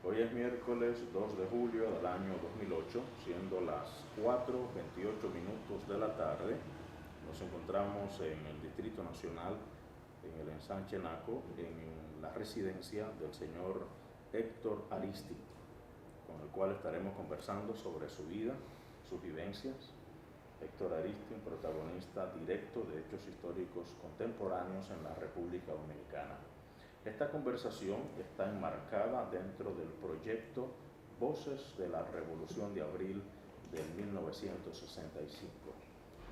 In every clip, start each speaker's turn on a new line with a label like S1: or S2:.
S1: Hoy es miércoles 2 de julio del año 2008, siendo las 4:28 de la tarde. Nos encontramos en el Distrito Nacional, en el Ensanche Naco, en la residencia del señor Héctor Aristi, con el cual estaremos conversando sobre su vida, sus vivencias. Héctor Aristi, un protagonista directo de hechos históricos contemporáneos en la República Dominicana. Esta conversación está enmarcada dentro del proyecto Voces de la Revolución de Abril del 1965,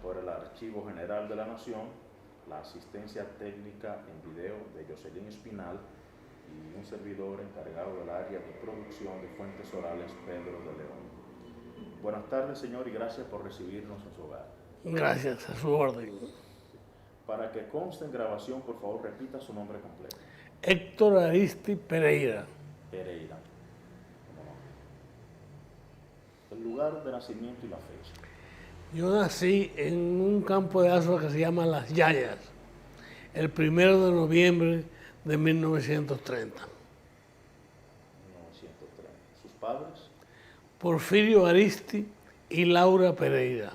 S1: por el Archivo General de la Nación, la asistencia técnica en video de Jocelyn Espinal y un servidor encargado del área de producción de Fuentes Orales, Pedro de León. Buenas tardes, señor, y gracias por recibirnos en su hogar.
S2: Gracias, a su orden.
S1: Para que conste en grabación, por favor, repita su nombre completo.
S2: Héctor Aristi Pereira.
S1: Pereira. El lugar de nacimiento y la fecha.
S2: Yo nací en un campo de Azua que se llama Las Yayas, el 1 de noviembre de 1930.
S1: 1930. ¿Sus padres?
S2: Porfirio Aristi y Laura Pereira.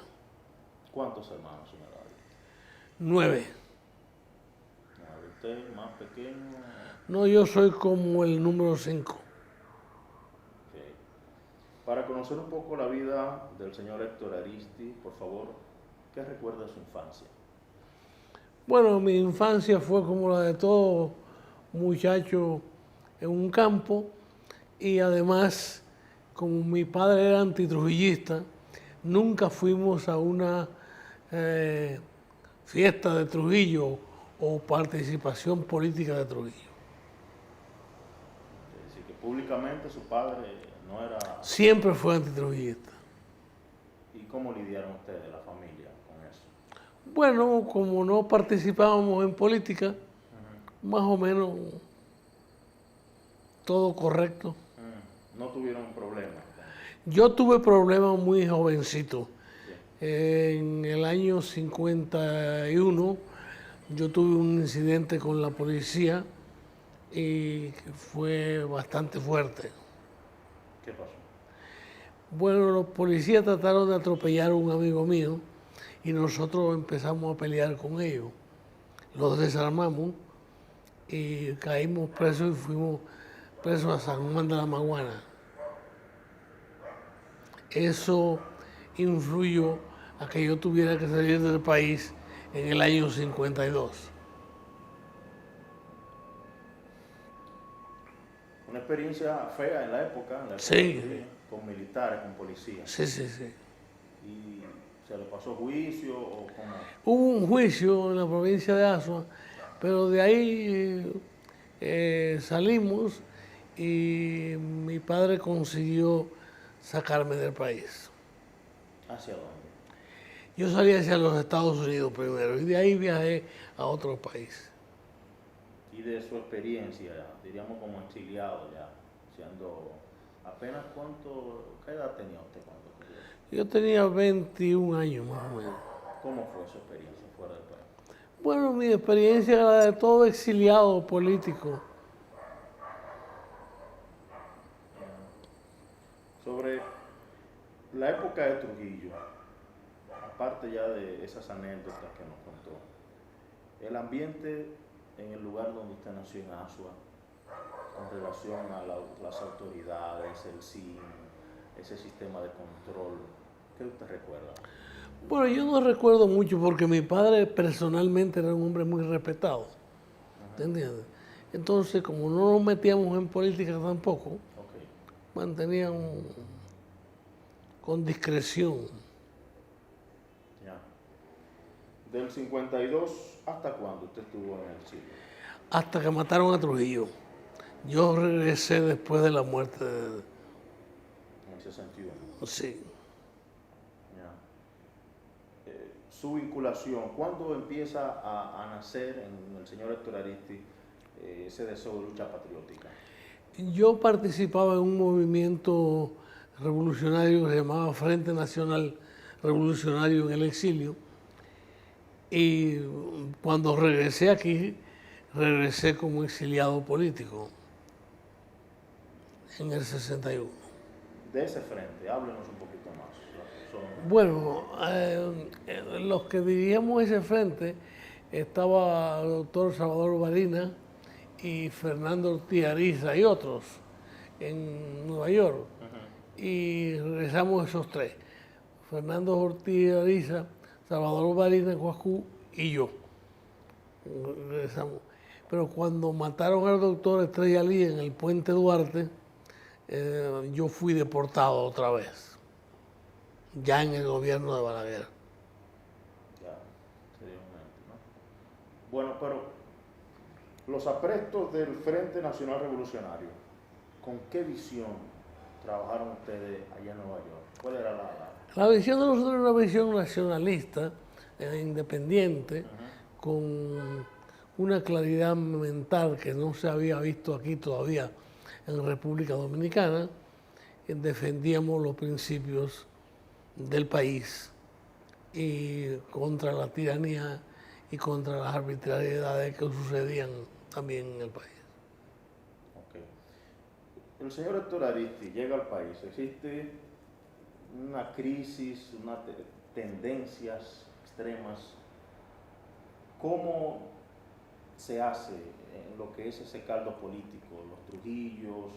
S1: ¿Cuántos hermanos, señora Aristi?
S2: 9.
S1: ¿Usted más pequeño?
S2: No, yo soy como el número 5.
S1: Okay. Para conocer un poco la vida del señor Héctor Aristi, por favor, ¿qué recuerda de su infancia?
S2: Bueno, mi infancia fue como la de todo muchacho en un campo y además, como mi padre era antitrujillista, nunca fuimos a una fiesta de Trujillo o participación política de Trujillo.
S1: Es decir, que públicamente su padre no era...
S2: Siempre fue antitrujillista.
S1: ¿Y cómo lidiaron ustedes, la familia, con eso?
S2: Bueno, como no participábamos en política, más o menos todo correcto.
S1: No tuvieron problemas.
S2: Yo tuve problemas muy jovencito.
S1: Sí.
S2: En el año 51 yo tuve un incidente con la policía y fue bastante fuerte.
S1: ¿Qué pasó?
S2: Bueno, los policías trataron de atropellar a un amigo mío y nosotros empezamos a pelear con ellos. Los desarmamos y caímos presos y fuimos presos a San Juan de la Maguana. Eso influyó a que yo tuviera que salir del país en el año 52.
S1: Una experiencia fea en la época
S2: Sí.
S1: con militares, con policías.
S2: Sí, sí, sí.
S1: ¿Y se le pasó juicio o cómo?
S2: Hubo un juicio en la provincia de Azua, pero de ahí salimos y mi padre consiguió sacarme del país.
S1: ¿Hacia dónde?
S2: Yo salí hacia los Estados Unidos primero y de ahí viajé a otro país.
S1: Y de su experiencia, diríamos como exiliado ya, siendo apenas ¿qué edad tenía usted cuando ocurrió eso?
S2: Yo tenía 21 años más o menos.
S1: ¿Cómo fue su experiencia fuera del país?
S2: Bueno, mi experiencia era la de todo exiliado político.
S1: Sobre la época de Trujillo, aparte ya de esas anécdotas que nos contó, el ambiente en el lugar donde usted nació en Azua, con relación a las autoridades, el CIN, ese sistema de control, ¿qué usted recuerda?
S2: Bueno, yo no recuerdo mucho porque mi padre personalmente era un hombre muy respetado. ¿Te entiendes? Entonces, como no nos metíamos en política tampoco,
S1: Okay.
S2: manteníamos con discreción.
S1: Ya. Del 52, ¿hasta cuándo usted estuvo en el Chile?
S2: Hasta que mataron a Trujillo. Yo regresé después de la muerte de...
S1: En el 61.
S2: Sí.
S1: Ya. Su vinculación, ¿cuándo empieza a nacer en el señor Héctor Aristi ese deseo de lucha patriótica?
S2: Yo participaba en un movimiento revolucionario que se llamaba Frente Nacional Revolucionario en el Exilio y cuando regresé aquí, regresé como exiliado político. en el 61.
S1: De ese frente, háblenos un poquito más.
S2: Bueno, los que dirigíamos ese frente estaba el doctor Salvador Barina y Fernando Ortiz Ariza y otros en Nueva York. Y regresamos esos tres. Fernando Ortiz Ariza, Salvador Barina Guascú y yo. Regresamos. Pero cuando mataron al doctor Estrella Lee en el Puente Duarte, yo fui deportado otra vez, ya en el gobierno de Balaguer.
S1: Ya, seriamente, ¿no? Bueno, pero los aprestos del Frente Nacional Revolucionario, ¿con qué visión trabajaron ustedes allá en Nueva York? ¿Cuál era
S2: La visión de nosotros era una visión nacionalista, independiente, con una claridad mental que no se había visto aquí todavía en República Dominicana. Defendíamos los principios del país y contra la tiranía y contra las arbitrariedades que sucedían también en el país.
S1: Okay. El señor Héctor Aristi llega al país, existe una crisis, unas tendencias extremas. ¿Cómo se hace en lo que es ese caldo político, los Trujillos,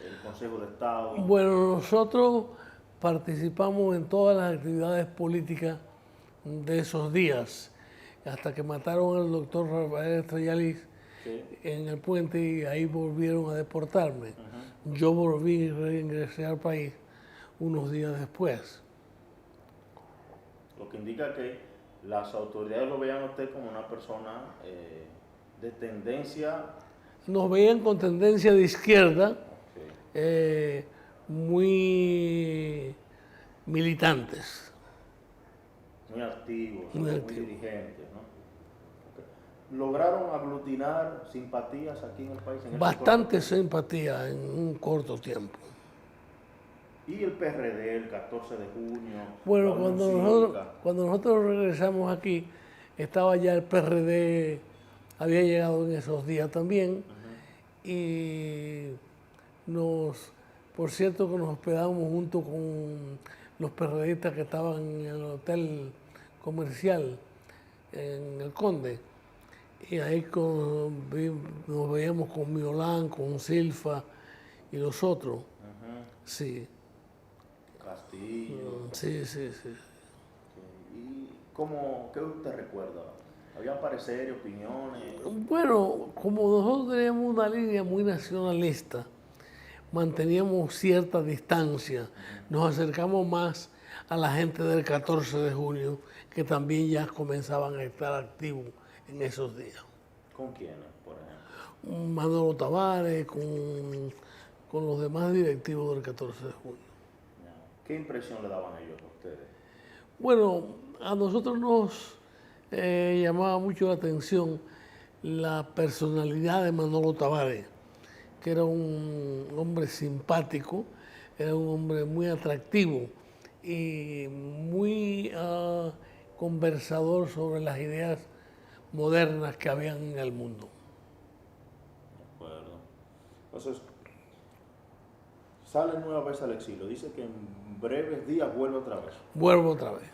S1: el Consejo de Estado?
S2: Bueno, nosotros participamos en todas las actividades políticas de esos días, hasta que mataron al doctor Rafael Estrella Lee en el puente y ahí volvieron a deportarme. Yo volví y reingresé al país unos días después.
S1: Lo que indica que las autoridades lo veían a usted como una persona de tendencia.
S2: Nos veían con tendencia de izquierda, muy militantes.
S1: Muy activos, muy dirigentes, ¿no? Okay. ¿Lograron aglutinar simpatías aquí en el país?
S2: Bastante simpatía en un corto tiempo.
S1: ¿Y el PRD, el 14 de junio?
S2: Bueno, cuando nosotros regresamos aquí, estaba ya el PRD, había llegado en esos días también, y por cierto que nos hospedamos junto con los PRDistas que estaban en el hotel comercial en el Conde, y ahí nos veíamos con Miolán, con Silfa y los otros. Sí.
S1: Castillo.
S2: Sí.
S1: ¿Y qué usted recuerda? ¿Habían pareceres, opiniones?
S2: Bueno, como nosotros teníamos una línea muy nacionalista, manteníamos cierta distancia, nos acercamos más a la gente del 14 de junio, que también ya comenzaban a estar activos en esos días.
S1: ¿Con quiénes, por ejemplo?
S2: Manolo Tavares, con los demás directivos del 14 de junio.
S1: ¿Qué impresión le daban ellos a ustedes?
S2: Bueno, a nosotros nos llamaba mucho la atención la personalidad de Manolo Tavares, que era un hombre simpático, era un hombre muy atractivo y muy conversador sobre las ideas modernas que habían en el mundo.
S1: De acuerdo. Entonces, sale nueva vez al exilio, dice que en breves días vuelve otra vez.
S2: Vuelvo otra vez.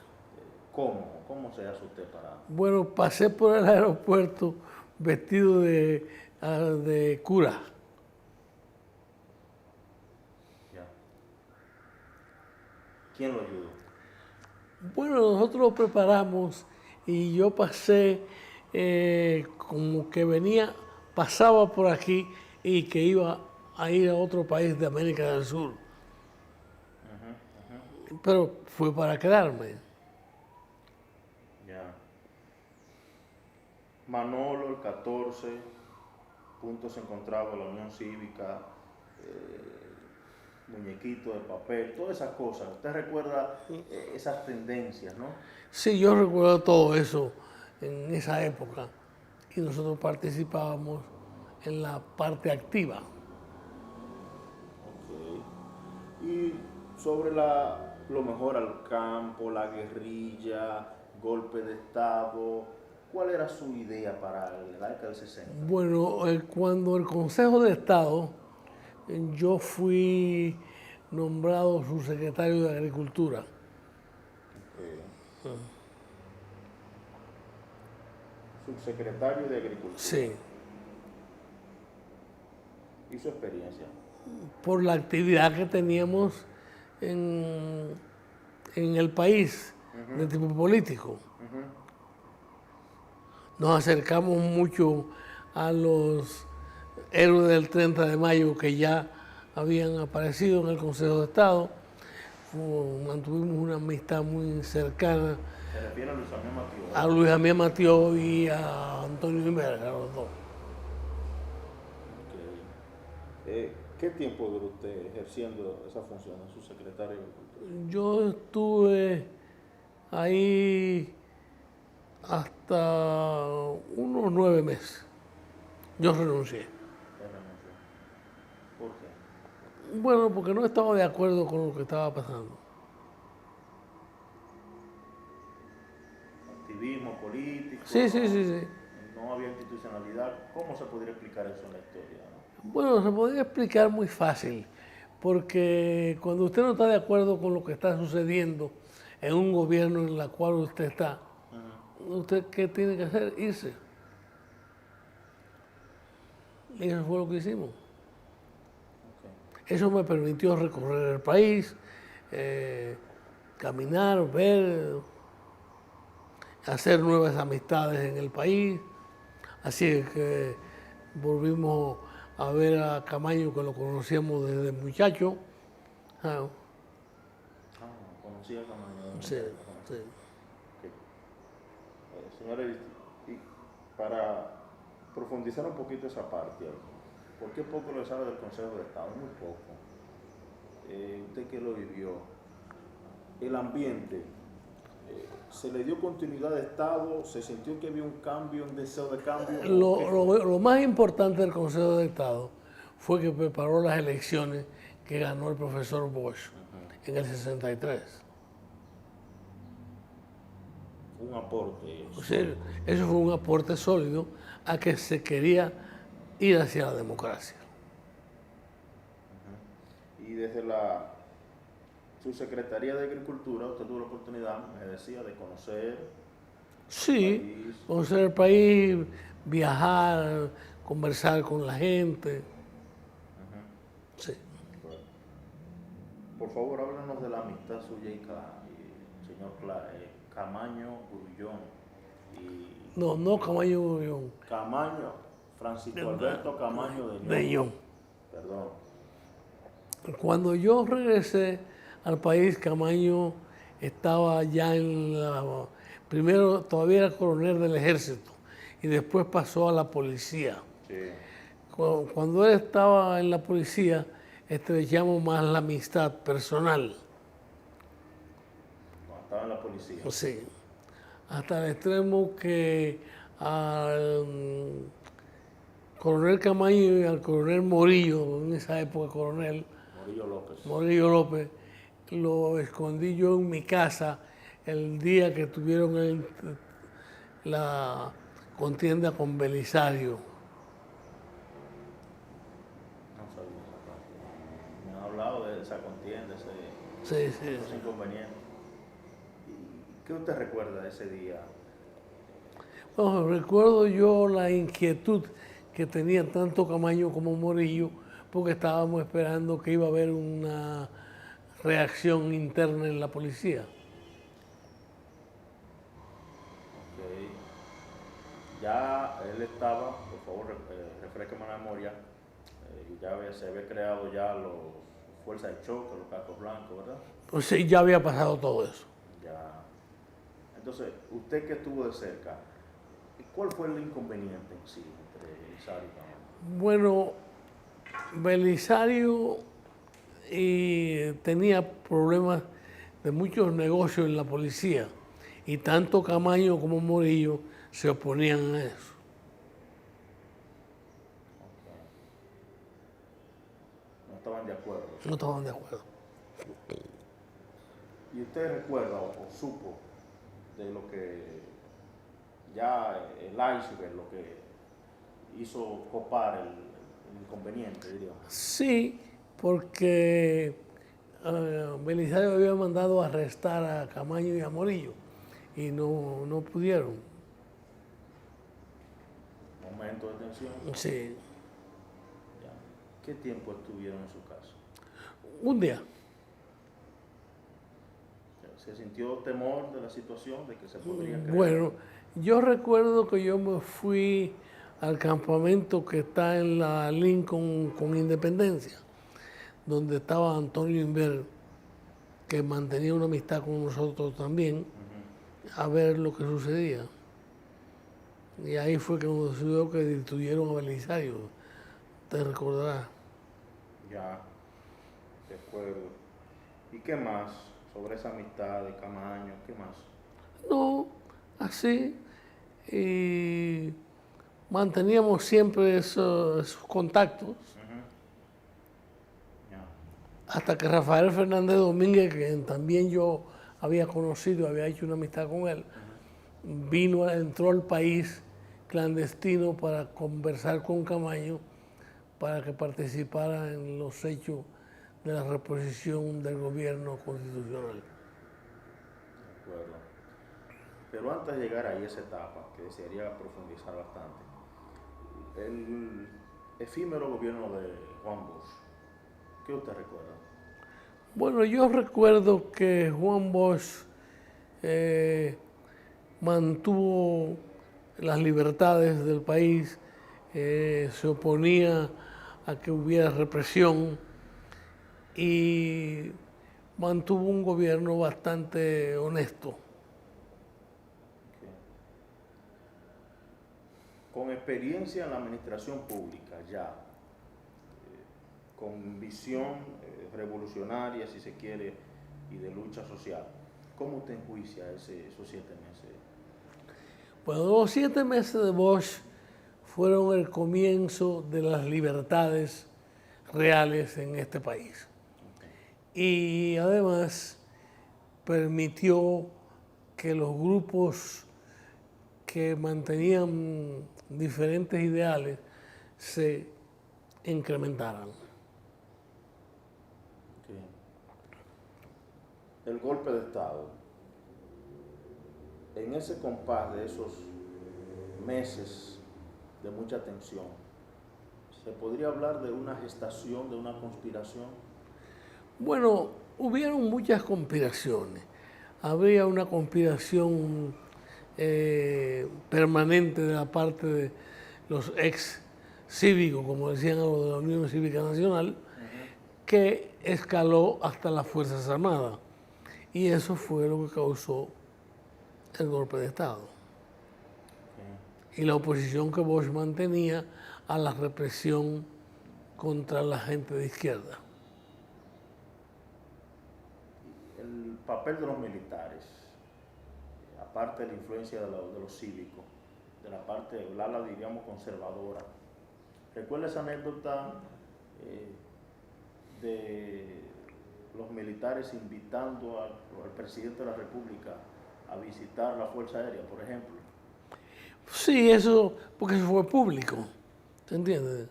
S1: ¿Cómo? ¿Cómo se hace usted para...?
S2: Bueno, pasé por el aeropuerto vestido de cura.
S1: Ya. ¿Quién lo ayudó?
S2: Bueno, nosotros lo preparamos y yo pasé como que pasaba por aquí y que iba a ir a otro país de América del Sur. Pero fue para quedarme.
S1: Ya. Manolo, el 14, puntos encontrados, la Unión Cívica, muñequito de papel, todas esas cosas. ¿Usted recuerda esas tendencias, no?
S2: Sí, yo recuerdo todo eso en esa época y nosotros participábamos en la parte activa.
S1: Ok. Y sobre lo mejor al campo, la guerrilla, golpe de Estado, ¿cuál era su idea para la década del 60?
S2: Bueno, cuando el Consejo de Estado yo fui nombrado subsecretario de Agricultura.
S1: Subsecretario de Agricultura.
S2: Sí,
S1: ¿Y su experiencia?
S2: por la actividad que teníamos en el país de tipo político. Nos acercamos mucho a los héroes del 30 de mayo que ya habían aparecido en el Consejo de Estado. Mantuvimos una amistad muy cercana
S1: ¿Se refiere a Luis Damián Matió?
S2: a Luis Damián Matió y a Antonio Inverga, los dos.
S1: ¿Qué tiempo duró usted ejerciendo esa función de subsecretario de Agricultura?
S2: Yo estuve ahí hasta unos 9 meses. Yo renuncié.
S1: ¿Por qué?
S2: Bueno, porque no estaba de acuerdo con lo que estaba pasando.
S1: Activismo político.
S2: Sí.
S1: No había institucionalidad. ¿Cómo se podría explicar eso en la historia?
S2: Bueno, se podría explicar muy fácil, porque cuando usted no está de acuerdo con lo que está sucediendo en un gobierno en el cual usted está, ¿usted qué tiene que hacer? Irse. Y eso fue lo que hicimos. Eso me permitió recorrer el país, caminar, ver, hacer nuevas amistades en el país. Así que volvimos a ver a Camaño, que lo conocíamos desde muchacho.
S1: Conocía a Camaño.
S2: Sí.
S1: Okay. Señores, y para profundizar un poquito esa parte, ¿por qué poco le sabe del Consejo de Estado? Muy poco. Usted que lo vivió, el ambiente, ¿se le dio continuidad de Estado? ¿Se sintió que había un cambio, un deseo de cambio?
S2: Lo más importante del Consejo de Estado fue que preparó las elecciones que ganó el profesor Bosch en el 63.
S1: Un aporte.
S2: Sí, eso fue un aporte sólido a que se quería ir hacia la democracia.
S1: Y desde la subsecretaría de Agricultura, usted tuvo la oportunidad, me decía, de conocer
S2: Sí, conocer el país, viajar, conversar con la gente. Sí.
S1: Por favor, háblanos de la amistad suya y señor Camaño Grullón.
S2: No Camaño Grullón.
S1: Camaño, Francisco Alberto Camaño
S2: de Ñón.
S1: Perdón.
S2: Cuando yo regresé al país, Camaño estaba ya primero todavía era coronel del ejército y después pasó a la policía.
S1: Sí.
S2: Cuando él estaba en la policía, estrechamos más la amistad personal.
S1: Cuando estaba en la policía.
S2: Sí. Hasta el extremo que al coronel Camaño y al coronel Morillo, en esa época coronel, Morillo López, lo escondí yo en mi casa el día que tuvieron la contienda con Belisario.
S1: No sabía esa parte. Me han hablado de esa contienda, esos inconvenientes. ¿Y qué usted recuerda de ese día?
S2: Bueno, recuerdo yo la inquietud que tenía tanto Camaño como Morillo, porque estábamos esperando que iba a haber una reacción interna en la policía.
S1: Okay. Ya él estaba, por favor, refresqueme la memoria, se había creado ya los fuerzas de choque, los cascos blancos, ¿verdad?
S2: Pues sí, ya había pasado todo eso.
S1: Ya. Entonces, usted que estuvo de cerca, ¿cuál fue el inconveniente en sí entre Belisario y Camaño?
S2: Bueno, Belisario tenía problemas de muchos negocios en la policía y tanto Camaño como Morillo se oponían a eso.
S1: Okay. No estaban de acuerdo.
S2: No estaban de acuerdo.
S1: ¿Y usted recuerda o supo de lo que ya el iceberg, lo que hizo copar inconveniente, diríamos.
S2: Sí, porque Belisario había mandado arrestar a Camaño y a Morillo y no pudieron.
S1: Momento de tensión.
S2: Sí,
S1: Ya. ¿Qué tiempo estuvieron en su casa?
S2: un día.
S1: ¿Se sintió temor de la situación, de que se podría crear?
S2: Bueno, yo recuerdo que yo me fui al campamento que está en la Lincoln con Independencia, donde estaba Antonio Inver, que mantenía una amistad con nosotros también, a ver lo que sucedía. Y ahí fue que nos sucedió que destituyeron a Belisario, te recordarás.
S1: Ya, de acuerdo. ¿Y qué más sobre esa amistad de Camaño? ¿Qué más?
S2: No, así. Y manteníamos siempre esos contactos.
S1: Ya.
S2: Hasta que Rafael Fernández Domínguez, que también yo había conocido, había hecho una amistad con él, entró al país clandestino para conversar con Camaño para que participara en los hechos de la reposición del gobierno constitucional.
S1: De acuerdo. Pero antes de llegar ahí a esa etapa, que desearía profundizar bastante, el efímero gobierno de Juan Bosch, ¿qué usted recuerda?
S2: Bueno, yo recuerdo que Juan Bosch mantuvo las libertades del país, se oponía a que hubiera represión y mantuvo un gobierno bastante honesto.
S1: Con experiencia en la administración pública ya, con visión revolucionaria, si se quiere, y de lucha social, ¿cómo usted enjuicia esos 7 meses?
S2: Bueno, los 7 meses de Bosch fueron el comienzo de las libertades reales en este país. Y además permitió que los grupos que mantenían diferentes ideales se incrementaran.
S1: Okay. El golpe de Estado, en ese compás de esos meses de mucha tensión, ¿se podría hablar de una gestación, de una conspiración?
S2: Bueno, hubieron muchas conspiraciones. Habría una conspiración permanente de la parte de los ex cívicos, como decían los de la Unión Cívica Nacional, que escaló hasta las Fuerzas Armadas. Y eso fue lo que causó el golpe de Estado. Y la oposición que Bosch mantenía a la represión contra la gente de izquierda.
S1: El papel de los militares, aparte de la influencia de los cívicos, de la parte del ala, diríamos, conservadora. ¿Recuerda esa anécdota de los militares invitando al presidente de la República a visitar la Fuerza Aérea, por ejemplo?
S2: Sí, eso, porque eso fue público, ¿te entiendes?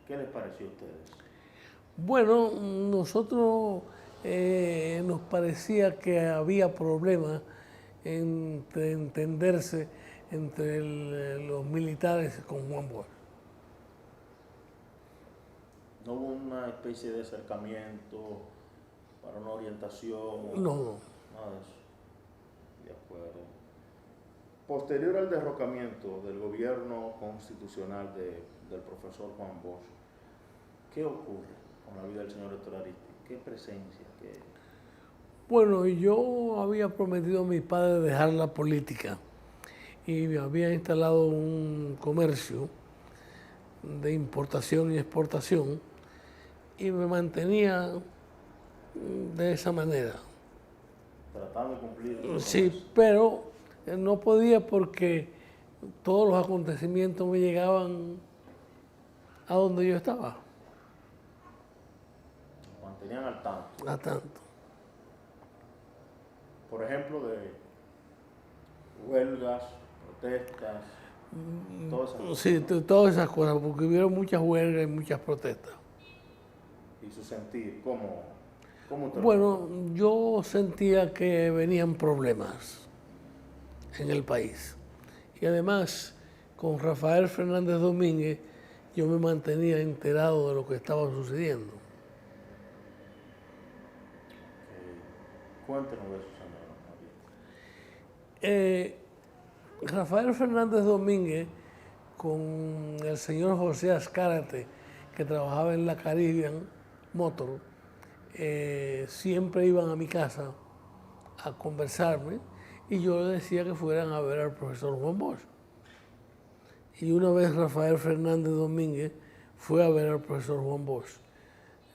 S1: ¿Qué les pareció a ustedes?
S2: Bueno, nosotros nos parecía que había problemas entre entenderse entre los militares con Juan Bosch.
S1: ¿No hubo una especie de acercamiento para una orientación?
S2: No.
S1: Nada de eso. De acuerdo. Posterior al derrocamiento del gobierno constitucional del profesor Juan Bosch, ¿qué ocurre con la vida del señor Héctor Ariztí? ¿Qué presencia?
S2: Bueno, yo había prometido a mi padre dejar la política y me había instalado un comercio de importación y exportación y me mantenía de esa manera.
S1: Tratando de cumplir.
S2: Sí, pero no podía porque todos los acontecimientos me llegaban a donde yo estaba.
S1: Mantenían al tanto.
S2: A tanto.
S1: Por ejemplo, de huelgas, protestas. Todas esas cosas,
S2: Sí,
S1: ¿no?
S2: todas esas cosas, porque hubieron muchas huelgas y muchas protestas.
S1: Y su sentir, ¿cómo usted lo
S2: Bueno,
S1: recuerda?
S2: yo sentía que venían problemas en el país. Y además, con Rafael Fernández Domínguez, yo me mantenía enterado de lo que estaba sucediendo.
S1: Cuéntenos de eso, señor María.
S2: Eh, Rafael Fernández Domínguez, con el señor José Azcárate, que trabajaba en la Caribbean Motor, siempre iban a mi casa a conversarme y yo les decía que fueran a ver al profesor Juan Bosch. Y una vez Rafael Fernández Domínguez fue a ver al profesor Juan Bosch.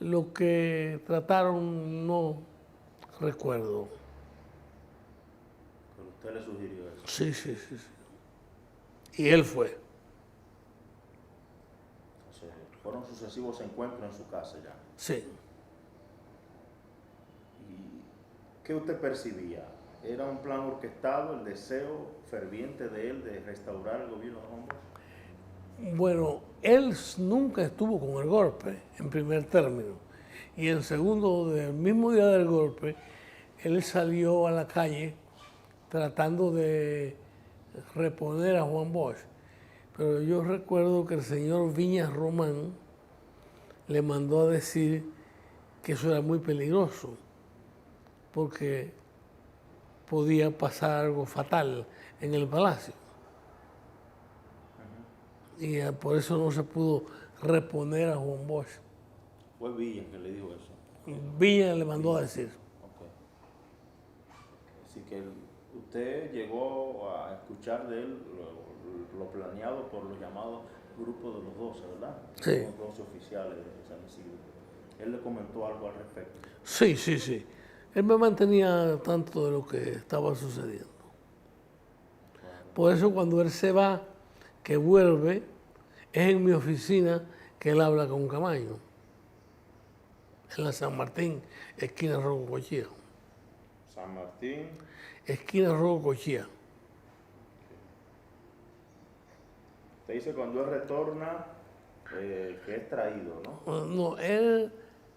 S2: Lo que trataron no recuerdo.
S1: Pero usted le sugirió eso.
S2: Sí, sí, sí, sí. Y él fue.
S1: Entonces, fueron sucesivos encuentros en su casa ya.
S2: Sí.
S1: ¿Y qué usted percibía? ¿Era un plan orquestado, el deseo ferviente de él de restaurar el gobierno de Juan Bosch?
S2: Bueno, él nunca estuvo con el golpe, en primer término. Y en segundo, del mismo día del golpe, él salió a la calle tratando de reponer a Juan Bosch. Pero yo recuerdo que el señor Viñas Román le mandó a decir que eso era muy peligroso, porque podía pasar algo fatal en el palacio. Y por eso no se pudo reponer a Juan Bosch.
S1: Fue Villa que le dijo eso.
S2: Villa le mandó a decir.
S1: Ok. Así que usted llegó a escuchar de él lo planeado por los llamados grupos de los 12, ¿verdad?
S2: Sí.
S1: Los 12 oficiales de San Isidro. Él le comentó algo al respecto.
S2: Sí, sí, sí. Él me mantenía al tanto de lo que estaba sucediendo. Por eso cuando él se va, que vuelve, es en mi oficina que él habla con Camaño. En la San Martín, esquina Rococochía.
S1: San Martín.
S2: Esquina Rococochía.
S1: Usted dice cuando él retorna, que es traído, ¿no?
S2: No, él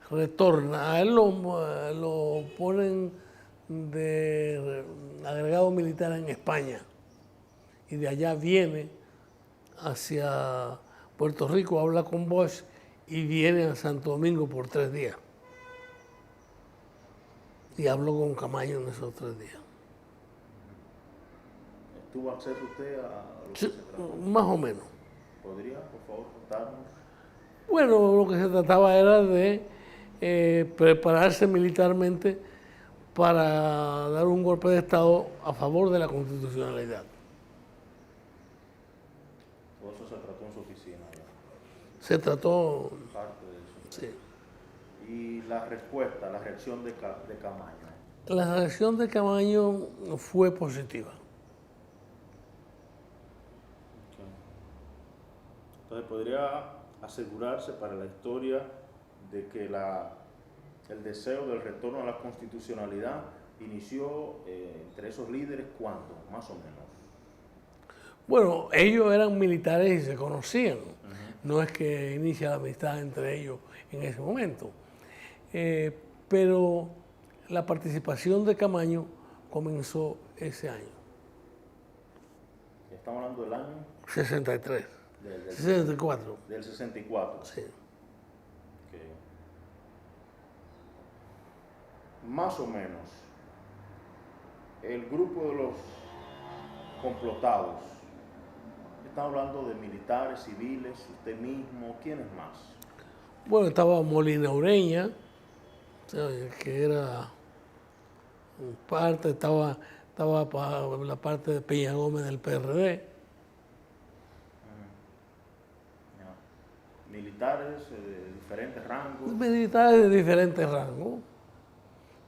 S2: retorna, a él lo ponen de agregado militar en España y de allá viene hacia Puerto Rico, habla con Bosch y viene a Santo Domingo por 3 días. Y habló con Camaño en esos 3 días.
S1: ¿Tuvo acceso usted a lo que
S2: Sí,
S1: se trató?
S2: más o menos.
S1: ¿Podría, por favor, contarnos?
S2: Bueno, lo que se trataba era de prepararse militarmente para dar un golpe de Estado a favor de la constitucionalidad.
S1: Todo eso se trató en su oficina ya,
S2: Se trató,
S1: parte de eso.
S2: sí.
S1: Y la respuesta, la reacción de Camaño.
S2: La reacción de Camaño fue positiva.
S1: Entonces podría asegurarse para la historia de que el deseo del retorno a la constitucionalidad inició entre esos líderes, ¿cuándo? Más o menos.
S2: Bueno, ellos eran militares y se conocían. No es que inicia la amistad entre ellos en ese momento. Pero la participación de Camaño comenzó ese año,
S1: Estamos hablando del año
S2: 63,
S1: del
S2: 64.
S1: del 64.
S2: Sí.
S1: Ok. Más o menos, el grupo de los complotados, estamos hablando de militares, civiles, usted mismo, ¿quiénes más?
S2: Bueno, estaba Molina Ureña, que era parte, estaba la parte de Peña Gómez del PRD.
S1: Ya. Militares de diferentes rangos.
S2: Militares de diferentes rangos.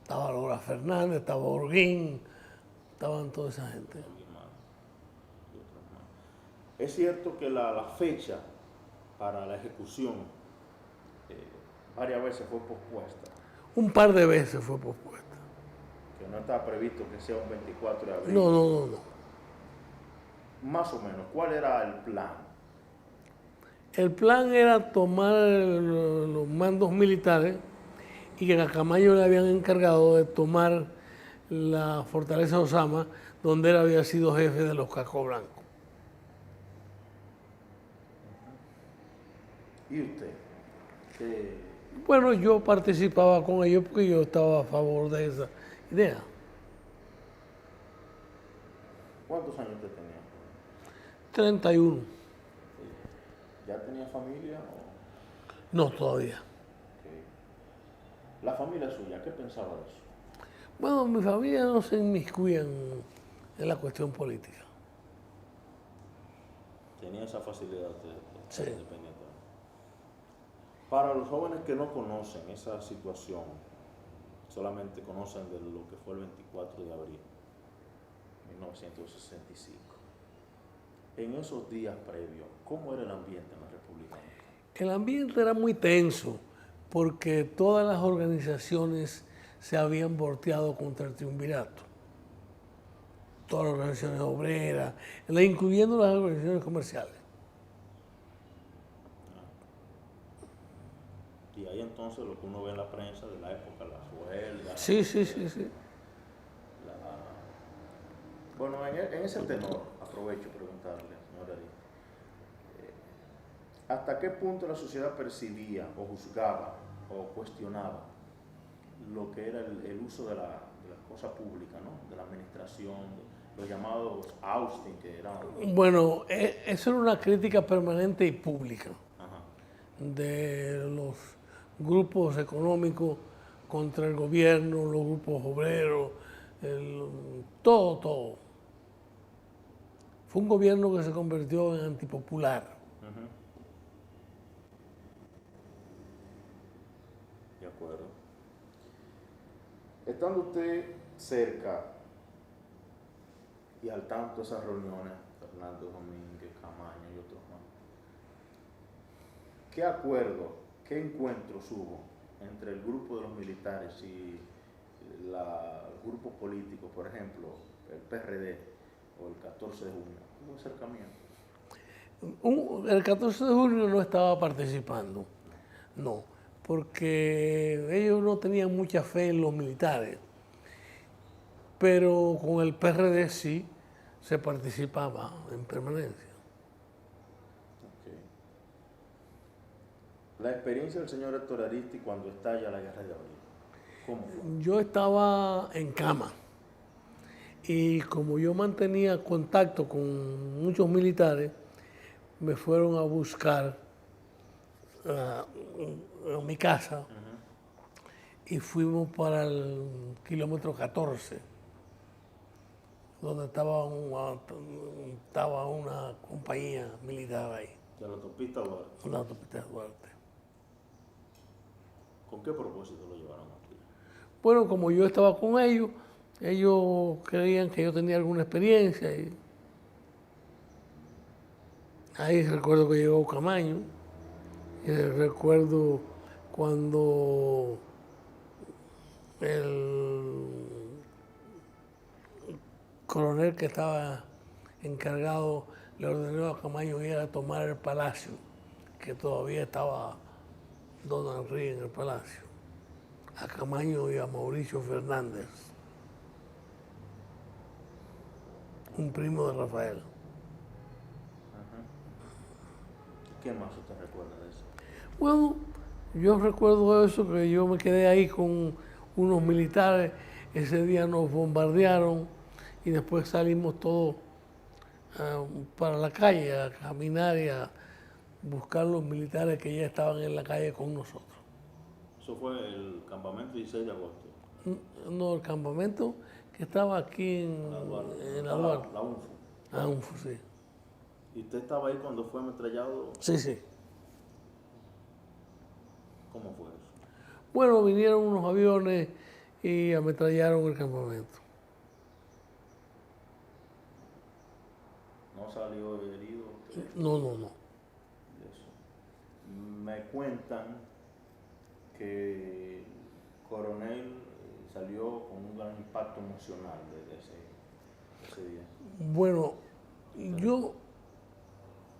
S2: Estaba Lola Fernández, estaba Orguín, estaban toda esa gente.
S1: Es cierto que la fecha para la ejecución varias veces fue pospuesta,
S2: Un par de veces fue pospuesta.
S1: que no está previsto que sea un 24 de abril.
S2: No, no, no, no.
S1: Más o menos, ¿cuál era el plan?
S2: El plan era tomar los mandos militares y que a Camaño le habían encargado de tomar la fortaleza de Osama, donde él había sido jefe de los Cascos Blancos.
S1: ¿Y usted? ¿Qué-
S2: Bueno, yo participaba con ellos porque yo estaba a favor de esa idea.
S1: ¿Cuántos años usted tenía?
S2: 31.
S1: ¿Ya tenía familia?
S2: No, todavía.
S1: La familia suya, ¿qué pensaba de eso?
S2: Bueno, mi familia no se inmiscuye en la cuestión política.
S1: Tenía esa facilidad de
S2: Sí.
S1: ser independiente. Para los jóvenes que no conocen esa situación, solamente conocen de lo que fue el 24 de abril de 1965. En esos días previos, ¿cómo era el ambiente en la República Dominicana?
S2: El ambiente era muy tenso porque todas las organizaciones se habían volteado contra el triunvirato. Todas las organizaciones obreras, incluyendo las organizaciones comerciales.
S1: Y ahí entonces lo que uno ve en la prensa de la época, las huelgas.
S2: Sí.
S1: la- Bueno, en ese tenor, aprovecho preguntarle, señora Ari, ¿hasta qué punto la sociedad percibía o juzgaba o cuestionaba lo que era el uso de la cosa pública, ¿no? De la administración, de los llamados Austin, que eran...
S2: Bueno, eso era una crítica permanente y pública
S1: Ajá.
S2: de los grupos económicos contra el gobierno, los grupos obreros, todo. Fue un gobierno que se convirtió en antipopular.
S1: De acuerdo. Estando usted cerca y al tanto de esas reuniones, Fernando Domínguez, Camaño y otros más, ¿qué acuerdo, qué encuentros hubo entre el grupo de los militares y los grupos políticos, por ejemplo, el PRD o el 14 de junio? ¿Hubo acercamiento?
S2: El 14 de junio no estaba participando, no, porque ellos no tenían mucha fe en los militares, pero con el PRD sí se participaba en permanencia.
S1: Okay. La experiencia del señor Héctor Aristi cuando estalla la guerra de abril, ¿cómo fue?
S2: Yo estaba en cama y como yo mantenía contacto con muchos militares, me fueron a buscar a mi casa y fuimos para el kilómetro 14, donde estaba una compañía militar ahí,
S1: De la autopista Duarte.
S2: en la autopista Duarte.
S1: ¿Con qué propósito lo llevaron aquí?
S2: Bueno, como yo estaba con ellos creían que yo tenía alguna experiencia. Y ahí recuerdo que llegó Camaño, y recuerdo cuando el coronel que estaba encargado le ordenó a Camaño ir a tomar el palacio, que todavía estaba Don Henry en el palacio, a Camaño y a Mauricio Fernández, un primo de Rafael.
S1: ¿Qué más usted recuerda de eso?
S2: Bueno, yo recuerdo eso, que yo me quedé ahí con unos militares, ese día nos bombardearon y después salimos todos para la calle a caminar y a buscar los militares que ya estaban en la calle con nosotros.
S1: Eso fue el campamento 16 de agosto.
S2: No, el campamento que estaba aquí en la Duarte.
S1: La UNFU.
S2: La UNFU, sí.
S1: ¿Y usted estaba ahí cuando fue ametrallado?
S2: Sí.
S1: ¿Cómo fue eso?
S2: Bueno, vinieron unos aviones y ametrallaron el campamento.
S1: ¿No salió herido?
S2: No.
S1: De eso. Me cuentan que el coronel salió con un gran impacto emocional desde ese día.
S2: Bueno, Yo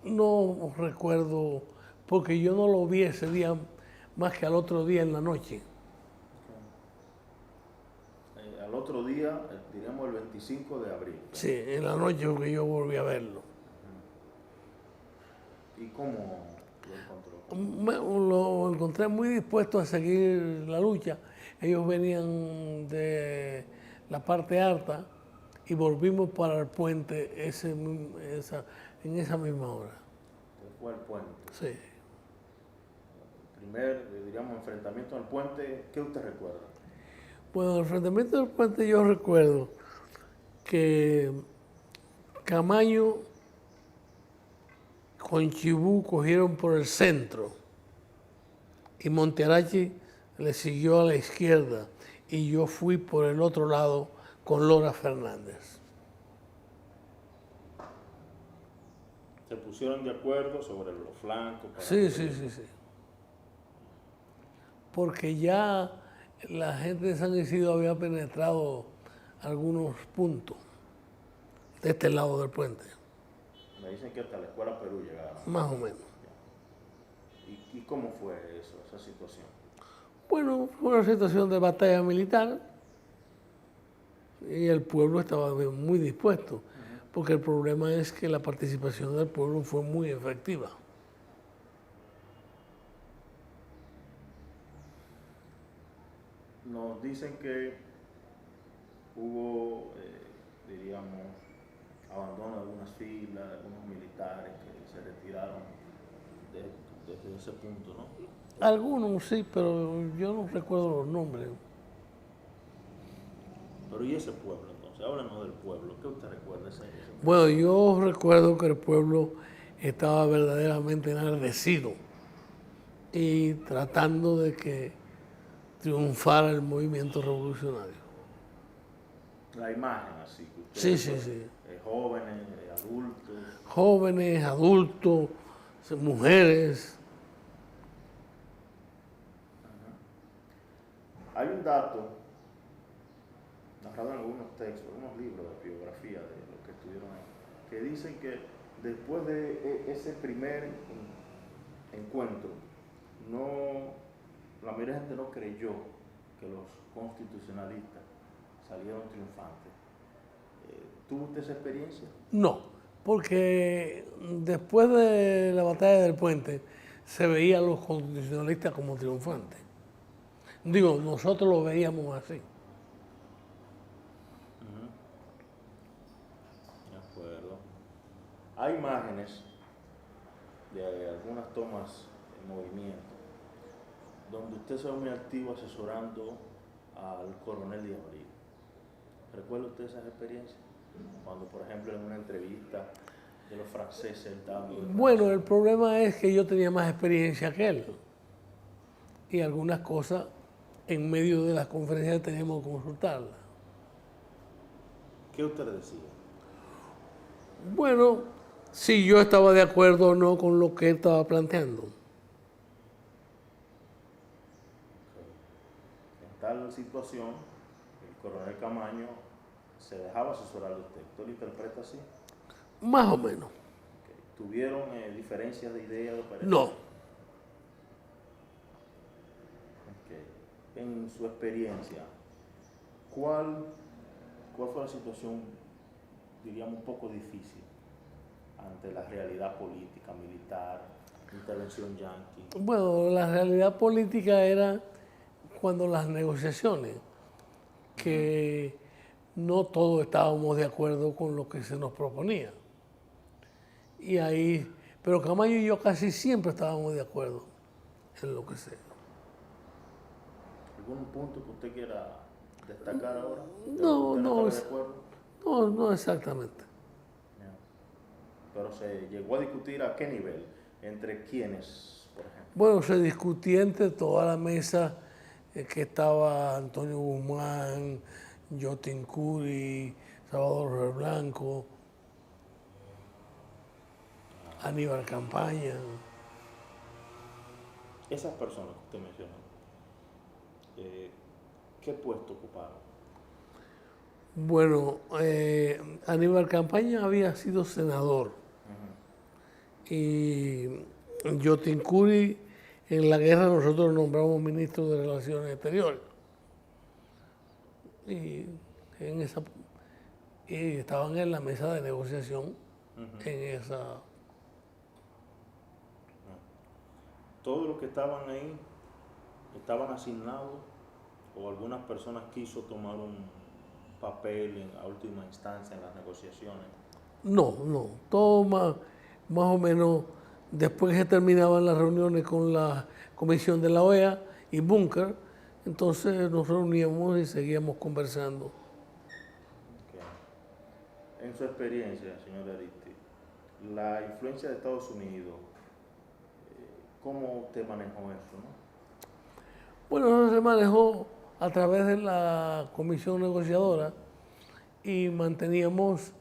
S2: no recuerdo, porque yo no lo vi ese día más que al otro día en la noche.
S1: Al otro día, diríamos el 25 de abril.
S2: Sí, en la noche que yo volví a verlo.
S1: ¿Y cómo lo encontró?
S2: Lo encontré muy dispuesto a seguir la lucha. Ellos venían de la parte alta y volvimos para el puente en esa misma hora.
S1: ¿Qué fue el puente?
S2: Sí.
S1: El primer, diríamos, enfrentamiento al puente, ¿qué usted recuerda?
S2: Bueno, el enfrentamiento del puente yo recuerdo que Camaño con Chibú cogieron por el centro y Montearachi le siguió a la izquierda y yo fui por el otro lado con Lora Fernández.
S1: ¿Se pusieron de acuerdo sobre los flancos?
S2: Sí. Porque ya la gente de San Isidro había penetrado algunos puntos de este lado del puente,
S1: Me dicen que hasta la Escuela Perú llegaron.
S2: más o menos.
S1: ¿Y cómo fue eso, esa situación?
S2: Bueno, fue una situación de batalla militar y el pueblo estaba muy dispuesto, porque el problema es que la participación del pueblo fue muy efectiva.
S1: Nos dicen que hubo, diríamos, abandono de algunas filas, de algunos militares que se retiraron desde ese punto, ¿no?
S2: Algunos sí, pero yo no recuerdo los nombres.
S1: Pero ¿y ese pueblo entonces? Háblanos del pueblo. ¿Qué usted recuerda de ese pueblo?
S2: Bueno, yo recuerdo que el pueblo estaba verdaderamente enardecido y tratando de que triunfara el movimiento revolucionario.
S1: La imagen así que usted
S2: Sí.
S1: jóvenes, adultos.
S2: Jóvenes, adultos, mujeres.
S1: Hay un dato narrado en algunos textos, algunos libros de biografía de los que estuvieron ahí, que dicen que después de ese primer encuentro, la mayoría de gente no creyó que los constitucionalistas salieron triunfantes. ¿Tuvo usted esa experiencia?
S2: No, porque después de la batalla del puente se veían los constitucionalistas como triunfantes. Digo, nosotros lo veíamos así.
S1: De acuerdo. Hay imágenes de algunas tomas en movimiento donde usted se ve muy activo asesorando al coronel de Abril. ¿Recuerda usted esas experiencias? Cuando, por ejemplo, en una entrevista de los franceses dando...
S2: Bueno, el problema es que yo tenía más experiencia que él. Y algunas cosas en medio de las conferencias teníamos que consultarlas.
S1: ¿Qué usted le decía?
S2: Bueno, si yo estaba de acuerdo o no con lo que él estaba planteando.
S1: En tal situación, el coronel Camaño se dejaba asesorar de usted. ¿Usted lo interpreta así?
S2: Más o menos.
S1: ¿Tuvieron diferencias de ideas?
S2: No.
S1: En su experiencia, ¿cuál fue la situación, diríamos, un poco difícil ante la realidad política, militar, intervención yanqui?
S2: Bueno, la realidad política era cuando las negociaciones, que no todos estábamos de acuerdo con lo que se nos proponía. Y ahí, pero Camaño y yo casi siempre estábamos de acuerdo en lo que sea.
S1: ¿Algún punto que usted quiera destacar ahora?
S2: No exactamente.
S1: Pero se llegó a discutir ¿a qué nivel? ¿Entre quiénes, por ejemplo?
S2: Bueno, se discutía entre toda la mesa que estaba Antonio Guzmán, Yotin Curi, Salvador Blanco, Aníbal Campaña.
S1: Esas personas que usted mencionó, ¿qué puesto ocuparon?
S2: Bueno, Aníbal Campaña había sido senador y Yotin Curi, en la guerra nosotros nombramos ministro de Relaciones Exteriores y, en esa, y estaban en la mesa de negociación en esa.
S1: Todos los que estaban ahí estaban asignados o algunas personas quiso tomar un papel en la última instancia en las negociaciones.
S2: No, todo más o menos después que se terminaban las reuniones con la comisión de la OEA y Bunker, entonces nos reuníamos y seguíamos conversando.
S1: Okay. En su experiencia, señor Aristi, la influencia de Estados Unidos, ¿cómo usted manejó eso, no?
S2: Bueno, eso se manejó a través de la comisión negociadora y manteníamos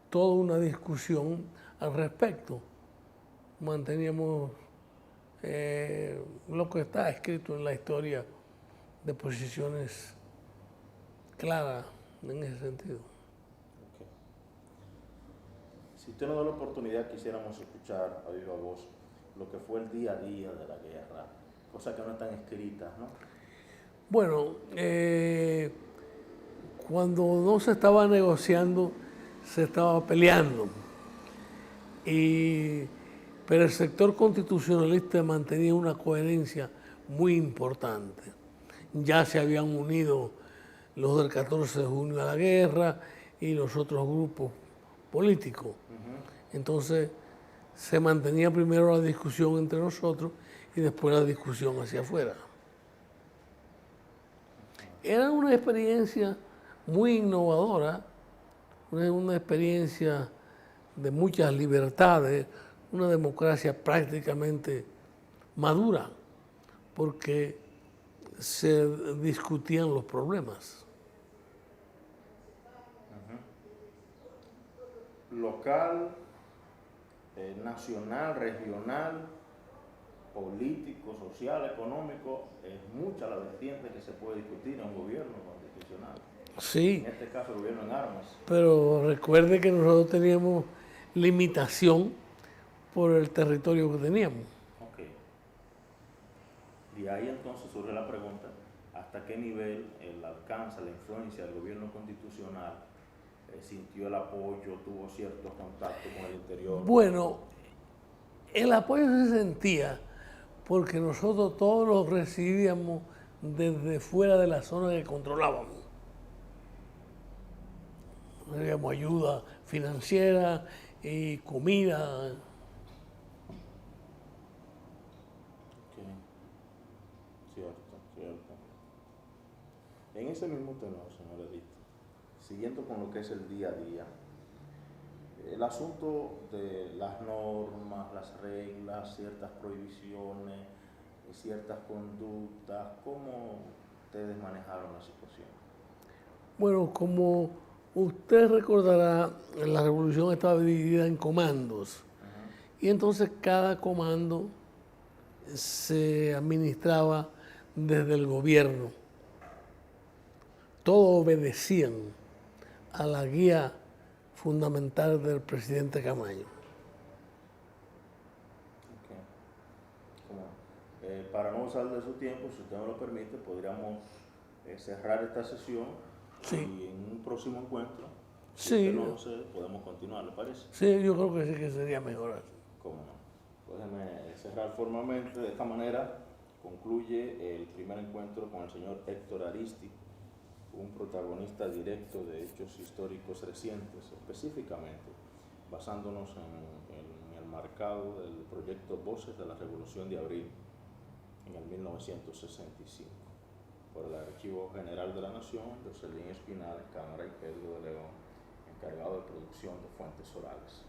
S2: toda una discusión al respecto. Manteníamos lo que está escrito en la historia de posiciones claras en ese sentido.
S1: Okay. Si usted nos da la oportunidad, quisiéramos escuchar a viva voz lo que fue el día a día de la guerra, cosas que no están escritas, ¿no?
S2: Bueno, cuando no se estaba negociando, se estaba peleando. Pero el sector constitucionalista mantenía una coherencia muy importante. Ya se habían unido los del 14 de junio a la guerra y los otros grupos políticos. Entonces se mantenía primero la discusión entre nosotros y después la discusión hacia afuera. Era una experiencia muy innovadora, una experiencia de muchas libertades, una democracia prácticamente madura, porque se discutían los problemas.
S1: Local, nacional, regional, político, social, económico, es mucha la vertiente que se puede discutir en un gobierno constitucional.
S2: Sí.
S1: En este caso, el gobierno en armas.
S2: Pero recuerde que nosotros teníamos limitación por el territorio que teníamos.
S1: Ok. Y ahí entonces surge la pregunta, ¿hasta qué nivel el alcance, la influencia del gobierno constitucional sintió el apoyo, tuvo ciertos contactos con el interior?
S2: Bueno, el apoyo se sentía porque nosotros todos lo recibíamos desde fuera de la zona que controlábamos. Recibíamos ayuda financiera y comida.
S1: Okay. Cierto. En ese mismo tenor, señor Edith, siguiendo con lo que es el día a día, el asunto de las normas, las reglas, ciertas prohibiciones, ciertas conductas, ¿cómo ustedes manejaron la situación?
S2: Bueno, como usted recordará, la revolución estaba dividida en comandos. Y entonces cada comando se administraba desde el gobierno. Todos obedecían a la guía fundamental del presidente Camaño.
S1: Okay. Para no usar de su tiempo, si usted me lo permite, podríamos cerrar esta sesión.
S2: Sí.
S1: Y en un próximo encuentro, si
S2: Sí.
S1: usted no lo sé, podemos continuar, ¿le parece?
S2: Sí, yo creo que sí que sería mejor así.
S1: ¿Cómo no? Pues déjeme cerrar formalmente. De esta manera concluye el primer encuentro con el señor Héctor Aristi, un protagonista directo de hechos históricos recientes, específicamente basándonos en el marcado del proyecto Voces de la Revolución de Abril en el 1965, por el Archivo General de la Nación, Jocelyn Espinal, Cámara y Pedro de León, encargado de producción de fuentes orales.